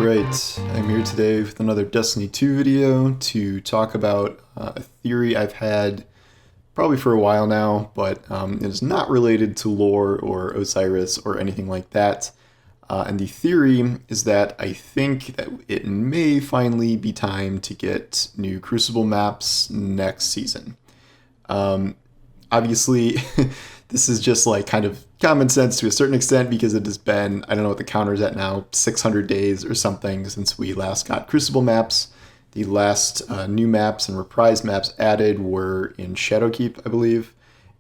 Alright, I'm here today with another Destiny 2 video to talk about a theory I've had probably for a while now, but it is not related to lore or Osiris or anything like that. And the theory is that I think that it may finally be time to get new Crucible maps next season. Obviously, this is just like kind of common sense to a certain extent because it has been, I don't know what the counter is at now, 600 days or something since we last got Crucible maps. The last new maps and reprised maps added were in Shadowkeep, I believe,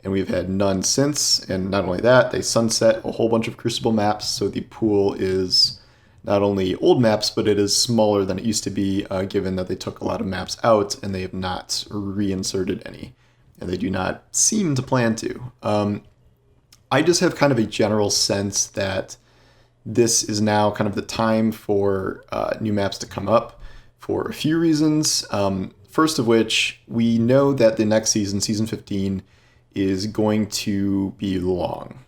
and we've had none since. And not only that, they sunset a whole bunch of Crucible maps, so the pool is not only old maps, but it is smaller than it used to be, given that they took a lot of maps out and they have not reinserted any. And they do not seem to plan to. I just have kind of a general sense that this is now kind of the time for new maps to come up for a few reasons. First of which, we know that the next season, season 15, is going to be long.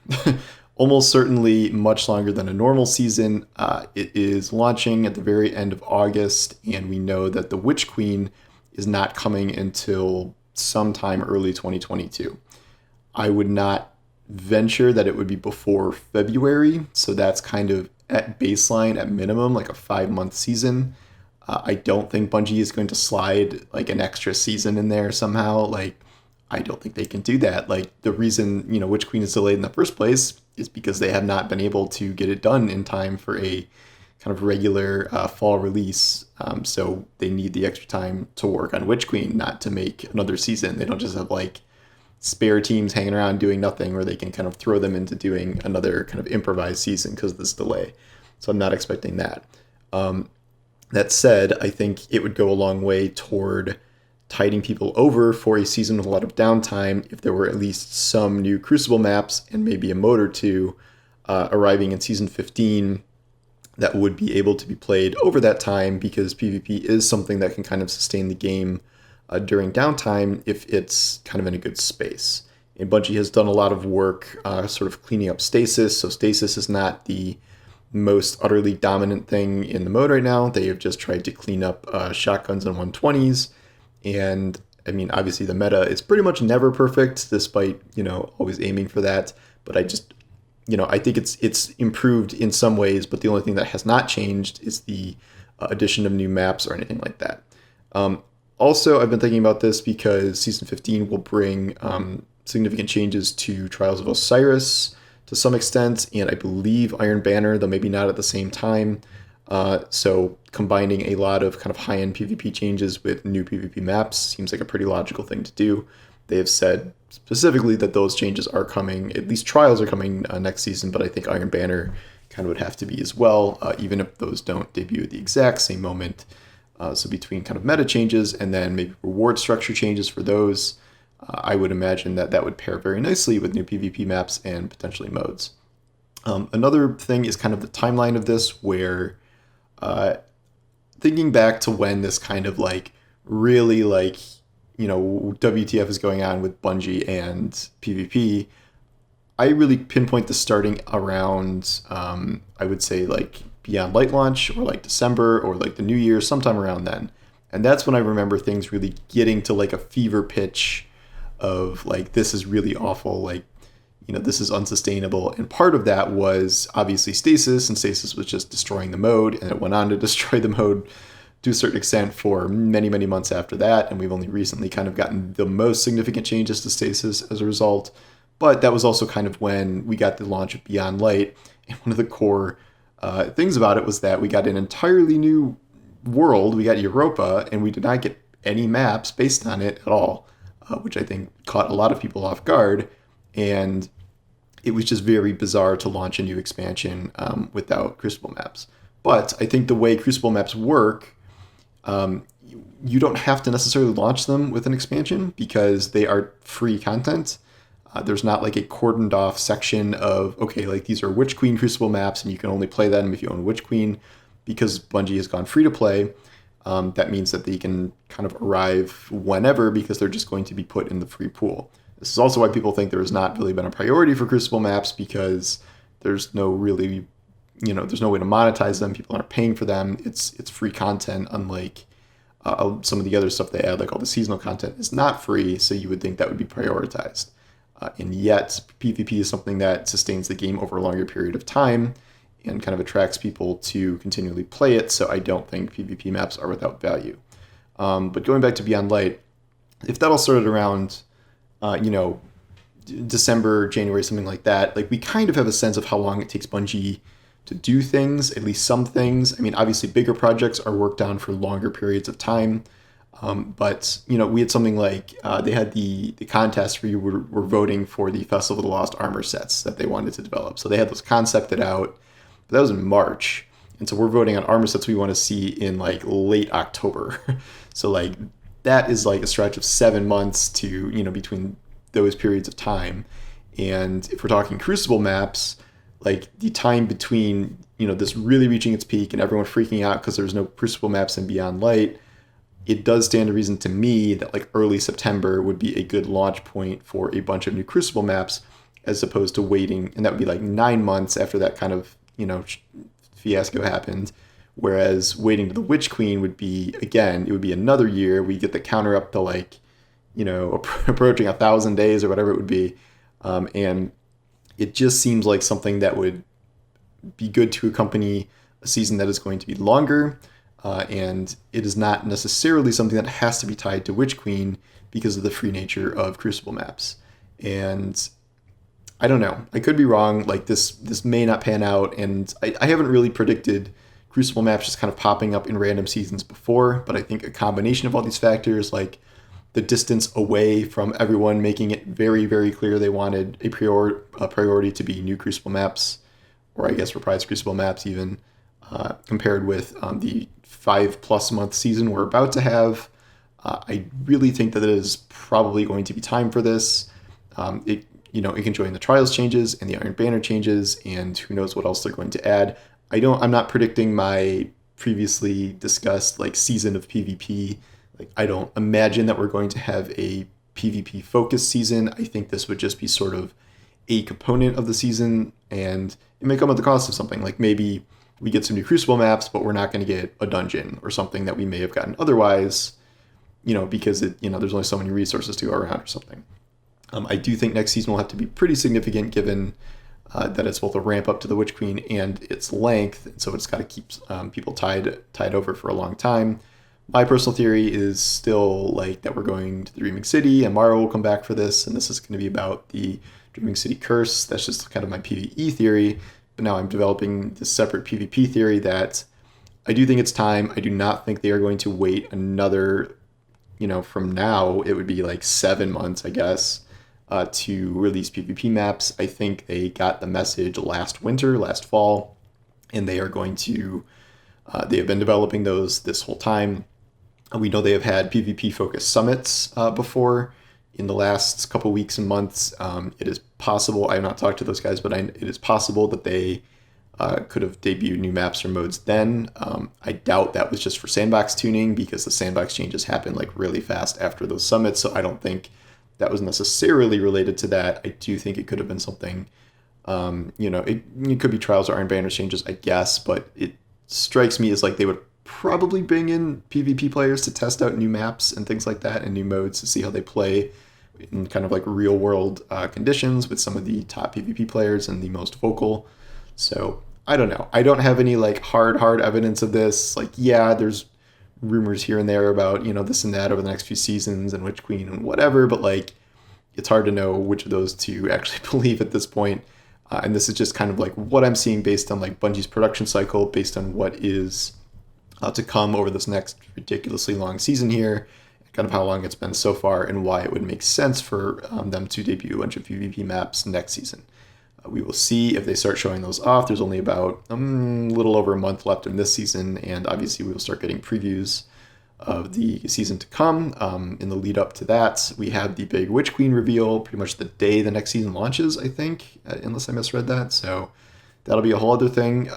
Almost certainly much longer than a normal season. It is launching at the very end of August, and we know that the Witch Queen is not coming until sometime early 2022. I would not venture that it would be before February, so that's kind of at baseline, at minimum, like a 5-month season. I don't think Bungie is going to slide like an extra season in there somehow. Like, I don't think they can do that. Like, the reason, Witch Queen is delayed in the first place is because they have not been able to get it done in time for a kind of regular fall release. So they need the extra time to work on Witch Queen, not to make another season. They don't just have like spare teams hanging around doing nothing where they can kind of throw them into doing another kind of improvised season because of this delay. So I'm not expecting that. That said, I think it would go a long way toward tiding people over for a season with a lot of downtime if there were at least some new Crucible maps and maybe a mode or two arriving in season 15 that would be able to be played over that time, because PvP is something that can kind of sustain the game during downtime if it's kind of in a good space. And Bungie has done a lot of work sort of cleaning up stasis, so stasis is not the most utterly dominant thing in the mode right now. They have just tried to clean up shotguns and 120s, and I mean, obviously the meta is pretty much never perfect, despite, always aiming for that, but I think it's improved in some ways, but the only thing that has not changed is the addition of new maps or anything like that. Also, I've been thinking about this because Season 15 will bring significant changes to Trials of Osiris to some extent, and I believe Iron Banner, though maybe not at the same time. So combining a lot of kind of high-end PvP changes with new PvP maps seems like a pretty logical thing to do. They have said specifically that those changes are coming, at least trials are coming next season, but I think Iron Banner kind of would have to be as well, even if those don't debut at the exact same moment. So between kind of meta changes and then maybe reward structure changes for those, I would imagine that that would pair very nicely with new PvP maps and potentially modes. Another thing is kind of the timeline of this, where thinking back to when this kind of like really like, WTF is going on with Bungie and PvP, I really pinpoint the starting around, I would say like Beyond Light launch, or like December, or like the New Year, sometime around then. And that's when I remember things really getting to like a fever pitch of like, this is really awful, like, this is unsustainable. And part of that was obviously stasis, and stasis was just destroying the mode, and it went on to destroy the mode to a certain extent for many, many months after that, and we've only recently kind of gotten the most significant changes to stasis as a result. But that was also kind of when we got the launch of Beyond Light, and one of the core things about it was that we got an entirely new world. We got Europa, and we did not get any maps based on it at all, which I think caught a lot of people off guard, and it was just very bizarre to launch a new expansion without Crucible maps. But I think the way Crucible maps work, you don't have to necessarily launch them with an expansion because they are free content. There's not like a cordoned off section of, okay, like these are Witch Queen Crucible maps and you can only play them if you own Witch Queen. Because Bungie has gone free to play, that means that they can kind of arrive whenever, because they're just going to be put in the free pool. This is also why people think there has not really been a priority for Crucible maps, because there's no really there's no way to monetize them. People aren't paying for them. It's free content, unlike some of the other stuff they add, like all the seasonal content is not free, so you would think that would be prioritized. And yet, PvP is something that sustains the game over a longer period of time and kind of attracts people to continually play it, so I don't think PvP maps are without value. But going back to Beyond Light, if that all started around, December, January, something like that, like we kind of have a sense of how long it takes Bungie to do things, at least some things. I mean, obviously bigger projects are worked on for longer periods of time. But, we had something like, they had the contest where you were voting for the Festival of the Lost Armor sets that they wanted to develop. So they had those concepted out, but that was in March. And so we're voting on armor sets we want to see in like late October. So like that is like a stretch of 7 months to, between those periods of time. And if we're talking Crucible maps, like the time between, this really reaching its peak and everyone freaking out because there's no Crucible maps in Beyond Light, it does stand to reason to me that like early September would be a good launch point for a bunch of new Crucible maps, as opposed to waiting, and that would be like 9 months after that kind of, fiasco happened. Whereas waiting to the Witch Queen would be, again, it would be another year. We get the counter up to like, approaching 1,000 days or whatever it would be. And it just seems like something that would be good to accompany a season that is going to be longer. And it is not necessarily something that has to be tied to Witch Queen because of the free nature of Crucible maps. And I don't know. I could be wrong. Like this may not pan out. And I haven't really predicted Crucible maps just kind of popping up in random seasons before. But I think a combination of all these factors, like the distance away from everyone making it very, very clear they wanted a priority to be new Crucible maps, or I guess reprised Crucible maps even, compared with the 5+ month season we're about to have. I really think that it is probably going to be time for this. It can join the Trials changes and the Iron Banner changes, and who knows what else they're going to add. I'm not predicting my previously discussed like season of PvP. Like I don't imagine that we're going to have a PvP focused season. I think this would just be sort of a component of the season, and it may come at the cost of something. Like maybe we get some new Crucible maps, but we're not going to get a dungeon or something that we may have gotten otherwise, because there's only so many resources to go around or something. I do think next season will have to be pretty significant given that it's both a ramp up to the Witch Queen and its length, and so it's got to keep people tied over for a long time. My personal theory is still like that we're going to the Dreaming City, and Mara will come back for this, and this is going to be about the Dreaming City curse. That's just kind of my PvE theory, but now I'm developing this separate PvP theory that I do think it's time. I do not think they are going to wait another, from now, it would be like 7 months, I guess, to release PvP maps. I think they got the message last fall, and they are going to, they have been developing those this whole time. We know they have had PvP-focused summits before in the last couple weeks and months. It is possible, I have not talked to those guys, but it is possible that they could have debuted new maps or modes then. I doubt that was just for sandbox tuning because the sandbox changes happen like really fast after those summits, so I don't think that was necessarily related to that. I do think it could have been something, it could be Trials or Iron Banner changes, I guess, but it strikes me as like they would probably bring in PvP players to test out new maps and things like that and new modes to see how they play in kind of like real world conditions with some of the top PvP players and the most vocal. So I don't know. I don't have any like hard evidence of this. Like, yeah, there's rumors here and there about, this and that over the next few seasons and Witch Queen and whatever, but like it's hard to know which of those to actually believe at this point. And this is just kind of like what I'm seeing based on like Bungie's production cycle, based on what is to come over this next ridiculously long season here, kind of how long it's been so far, and why it would make sense for them to debut a bunch of PvP maps next season. We will see if they start showing those off. There's only about a little over a month left in this season, and obviously we will start getting previews of the season to come. In the lead up to that, we have the big Witch Queen reveal pretty much the day the next season launches, I think, unless I misread that. So that'll be a whole other thing.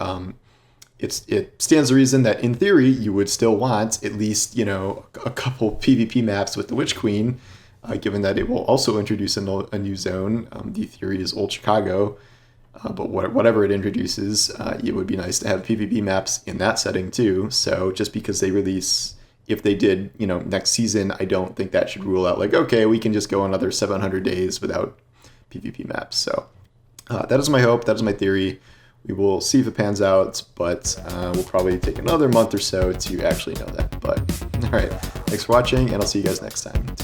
It stands to reason that in theory you would still want at least a couple PvP maps with the Witch Queen, given that it will also introduce a new zone. The theory is Old Chicago, But whatever it introduces, it would be nice to have PvP maps in that setting too. So just because they release, if they did, next season, I don't think that should rule out like, okay, we can just go another 700 days without PvP maps. So that is my hope. That is my theory. We will see if it pans out, but we'll probably take another month or so to actually know that. But all right, thanks for watching, and I'll see you guys next time.